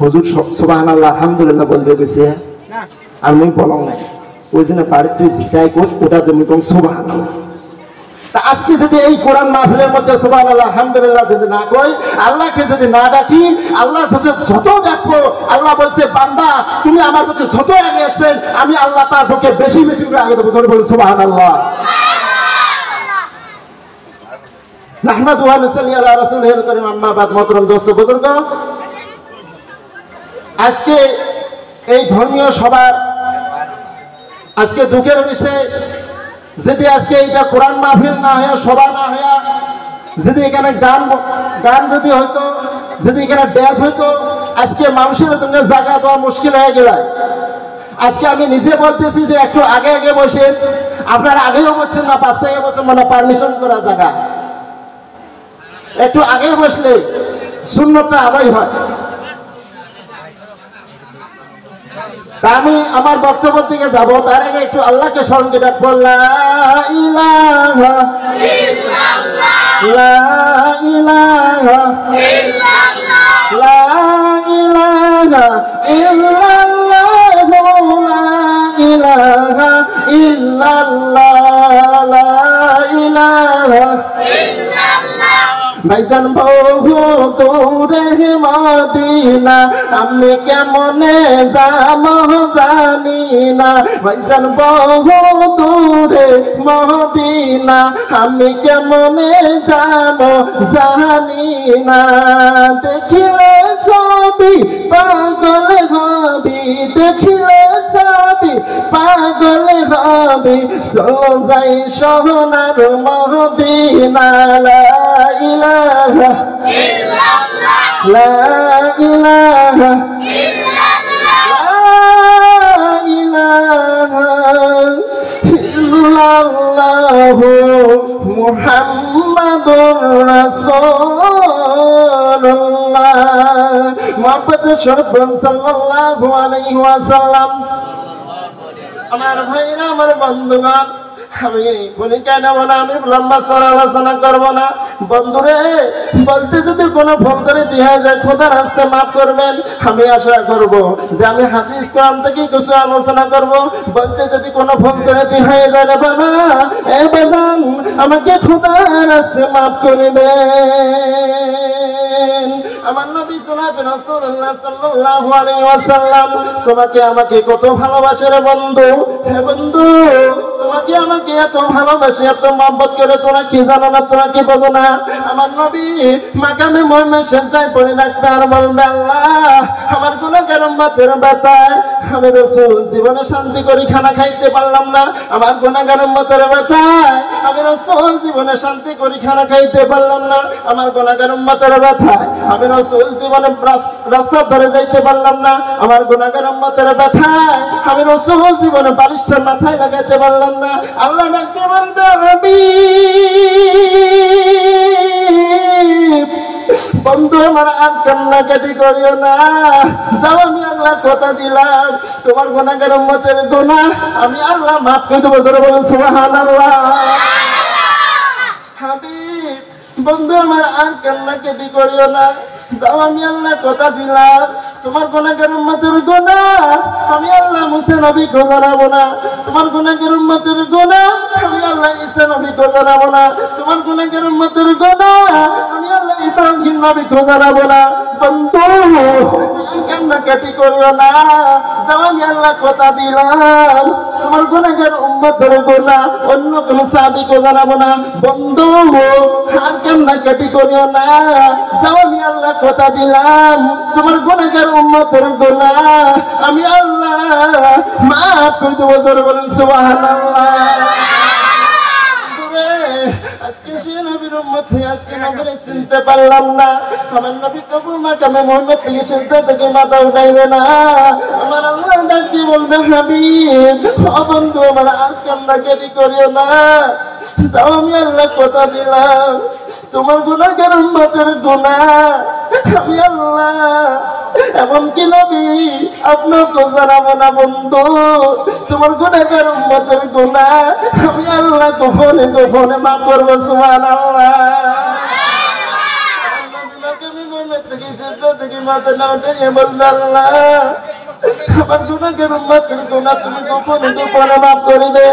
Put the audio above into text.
হুজুর সুবহানাল্লাহ আলহামদুলিল্লাহ বলতে গেছে আর মুই বলং নাই ওই জন্য বাড়ির তুই জিটাই কোচ ওটা তুমি কম সুবহানাল্লাহ। তা আজকে যদি এই কোরআন মাহফিলের মধ্যে সুবহানাল্লাহ আলহামদুলিল্লাহ যদি না কই, আল্লাহকে যদি না ডাকি, আল্লাহ যত ডাকবো, আল্লাহ বলছে বান্দা তুমি আমার কাছে যত আগে আসবেন আমি আল্লাহ তার পক্ষে বেশি বেশি করে আগে দেবো। বলে সুবহানাল্লাহ। নাহমাদুহু ওয়া নুসাল্লি আলা রাসূলিল কারীম, আম্মা বাদ। মুহতারাম দোস্ত বুজুর্গ, আজকে এই ধর্মীয় সভার আজকে দুঃখের বিষয়, যদি আজকে এইটা কোরআন মাহফিল না হয়, সভা না হয়, যদি এখানে গান যদি হইতো, যদি এখানে ড্যান্স হইতো, আজকে মানুষের জন্য জায়গা দেওয়া মুশকিল হয়ে গেল। আজকে আমি নিজে বলতেছি যে একটু আগে আগে বসেন, আপনারা আগেও বসছেন না, 5 থেকে বছর মানে পারমিশন করা জায়গা, একটু আগে বসলে সুন্নতটা আদায় হয়। তা আমি আমার বক্তব্য থেকে যাবো, তার আগে একটু আল্লাহকে স্মরণ করে ডাকবো, লা ইলাহা ইল্লাল্লাহ, লা ইলাহা ইল্লাল্লাহ, লা ইলাহা ইল্লাল্লাহ, লা ইলাহা ইল্লাল্লাহ, লা ইলাহা ইল্লাল্লাহ। ভাইজান বহু দূরে মদিনা, আমি কেমনে যাব জানি না। ভাইজান বহু দূরে মদিনা, আমি কেমনে যাব জানি না। দেখিলে ছবি পাগল হবি, দেখিলে ছবি পাগল হবি, চলো যাই সোনার মদিনা। লা ইলাহা ইল্লাল্লাহ, লা ইলাহা ইল্লাল্লাহ, লা ইলাহা ইল্লাল্লাহ, মুহাম্মাদুর রাসূলুল্লাহ। মুহাম্মদ শরীফ সাল্লাল্লাহু আলাইহি ওয়াসাল্লাম। আমার ভাইরা, আমার বন্ধুগণ, আমি বলি কেন বলা, আমি লম্বা চড়া আলোচনা করবো না। বন্ধুরে, বলতে যদি কোনো ভুল করে দিয়ে যায়, খোদার হাসতে মাফ করবেন। আমি আশা করব যে আমি হাদিস কোরআন থেকে কিছু আলোচনা করব। বলতে যদি কোনো ভুল করে দিয়ে যায় বাবা, এ বাদান আমাকে খোদার হাসতে মাফ করবেন। আমার নবী জনাবে রাসূলুল্লাহ সাল্লাল্লাহু আলাইহি ওয়াসাল্লাম তোমাকে আমাকে কত ভালোবাসে রে বন্ধু। হে বন্ধু, তোমাকে আমাকে এত ভালোবাসে, এত মহব্বত করে, তোরা কি জানো না, তোরা কি বোঝো না। আমার নবী মাকামে মুহাম্মদ সেজদায় পড়ে রাখবে আর বলবে, আল্লাহ আমার গুনাহগার উম্মতের ব্যথায় আমি রাসূল জীবনে শান্তি করে খানা খাইতে পারলাম না। আমার গুনাহগার উম্মতের ব্যথায় আমি রাসূল জীবনে শান্তি করে খানা খাইতে পারলাম না। আমার গুনাহগার উম্মতের ব্যথায় আমি রাসূল জীবনে রাস্তা ধরে যাইতে পারলাম না। আমার গুনাহগার উম্মতের ব্যথায় আমি রাসূল জীবনে বালিশটা মাথায় লাগাইতে পারলাম না। আল্লাহ ডাকতে বলবে, হাবিব বন্ধু আমার আর কান্নাকাটি করিও না, যাও আমি আল্লাহ কথা দিলাম, তোমার গুনাহগার উম্মতের গুনাহ আমি আল্লাহ মাফ করে দেবো। জোরে বলেন সুবহানাল্লাহ। হাবিব বন্ধু আমার আর কান্নাকাটি করিও না, যাও আমি আল্লাহ কথা দিলাম, তোমার গুনাহগার উম্মতের গুনাহ আমি আল্লাহ মুসা নবীকে জানাবো না। তোমার গুনাহগার উম্মতের গুনাহ আমি আল্লাহ ঈসা নবীকে জানাবো না। তোমার গুনাহগার উম্মতের গুনাহ আমি আল্লাহ ইব্রাহিম নবীকে জানাবো না। বন্ধু কান্নাকাটি করিও না, যাও আমি আল্লাহ কথা দিলাম, তোমার গুনাহগার উম্মতের গুনাহ অন্য কোন সাহাবীকে জানাবো না। বন্ধু আর কান্নাকাটি করিও না, যাও আমি আল্লাহ কথা দিলাম, তোমার গুনাহগার উম্মতের গুনাহ আমি আল্লাহ মাফ করে দেবো। জোরে বলেন সুবহানাল্লাহ। আজকে সে নবীর উম্মত হয়ে আজকে নবীরে চিনতে পারলাম না। আমার নবী কবু মাকামে মুহাম্মদ থেকে সিজদা থেকে মাথা উঠাইবে না। আমার আল্লাহ ডাক দিয়ে বলবে, হাবিব ও বন্ধু আমার আর কান্নাকাটি করিও না, যাও আমি আল্লাহ কথা দিলাম, তোমার গুনাহগার উম্মতের গুনাহ আমি আল্লাহ এমনকি নবী আপনাকে জানাবো না। বন্ধু তোমার গুনাহগার উম্মতের গুনাহ আমি আল্লাহ গোপনে গোপনে মাফ করবো। সুবহানাল্লাহ। মাথা না উঠে বলবে আল্লাহ আমার গুনাহগার উম্মতের গুনাহ তুমি গোপনে গোপনে মাফ করিবে